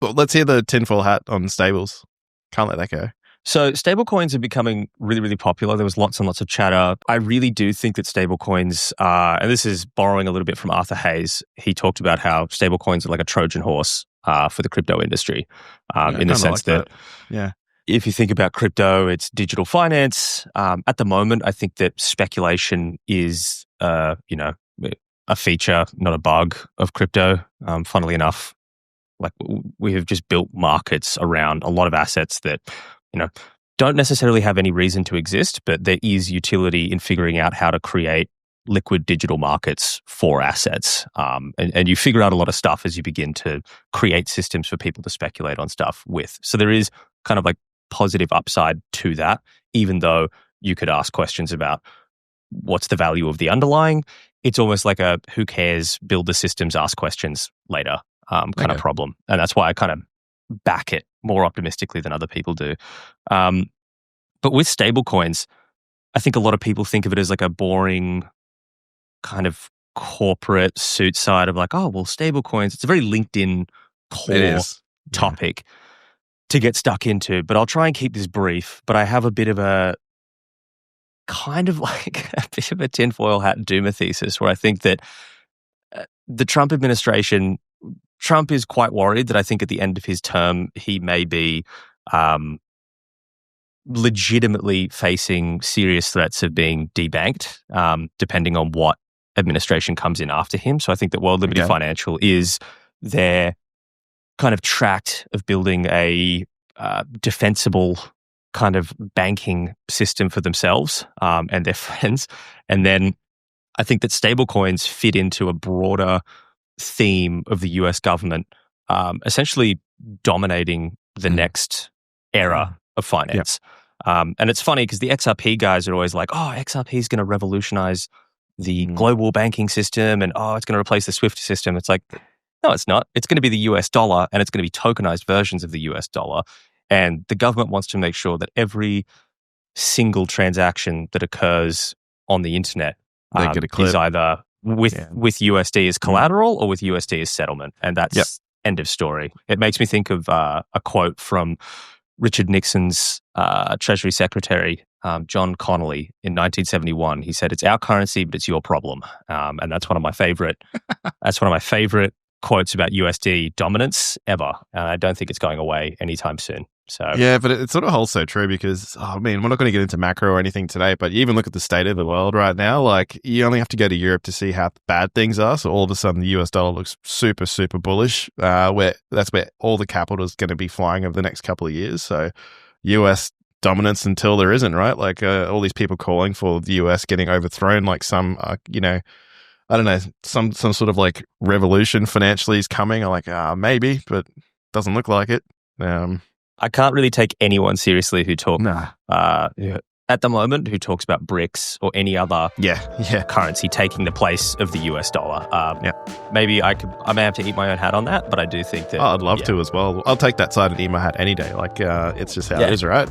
Well, let's hear the tinfoil hat on stables. Can't let that go. So stablecoins are becoming really, really popular. There was lots and lots of chatter. I really do think that stablecoins are, and this is borrowing a little bit from Arthur Hayes. He talked about how stablecoins are like a Trojan horse for the crypto industry, in the sense that if you think about crypto, it's digital finance. At the moment, I think that speculation is, a feature, not a bug of crypto. Funnily enough, like we have just built markets around a lot of assets that, don't necessarily have any reason to exist, but there is utility in figuring out how to create liquid digital markets for assets. And you figure out a lot of stuff as you begin to create systems for people to speculate on stuff with. So there is kind of like positive upside to that, even though you could ask questions about what's the value of the underlying. It's almost like a who cares, build the systems, ask questions later kind of problem. And that's why I kind of back it more optimistically than other people do. But with stablecoins, I think a lot of people think of it as like a boring kind of corporate suit side of like, oh, well, stablecoins, it's a very LinkedIn core topic to get stuck into. But I'll try and keep this brief. But I have a bit of a kind of like a bit of a tinfoil hat doomer thesis where I think that the Trump administration, Trump is quite worried that I think at the end of his term, he may be legitimately facing serious threats of being debanked, depending on what administration comes in after him. So I think that World Liberty Financial is their kind of tract of building a defensible kind of banking system for themselves and their friends. And then I think that stablecoins fit into a broader theme of the US government, essentially dominating the next era of finance. And it's funny because the XRP guys are always like, oh, XRP is going to revolutionize the global banking system and, oh, it's going to replace the SWIFT system. It's like, no, it's not. It's going to be the US dollar and it's going to be tokenized versions of the US dollar. And the government wants to make sure that every single transaction that occurs on the internet is either with USD as collateral or with USD as settlement. And that's end of story. It makes me think of a quote from Richard Nixon's Treasury Secretary, John Connolly, in 1971. He said, "It's our currency, but it's your problem." And that's one of my favorite quotes about USD dominance ever. And I don't think it's going away anytime soon. So yeah, but it sort of holds so true because, we're not going to get into macro or anything today, but you even look at the state of the world right now, like you only have to go to Europe to see how bad things are. So all of a sudden the US dollar looks super, super bullish, where that's where all the capital is going to be flying over the next couple of years. So US dominance until there isn't, right? Like all these people calling for the US getting overthrown, like some, I don't know, some sort of like revolution financially is coming. I'm like, maybe, but doesn't look like it. I can't really take anyone seriously who talk at the moment who talks about BRICS or any other currency taking the place of the US dollar. Maybe I may have to eat my own hat on that, but I do think that I'd love to as well. I'll take that side and eat my hat any day. Like it's just how it is, right?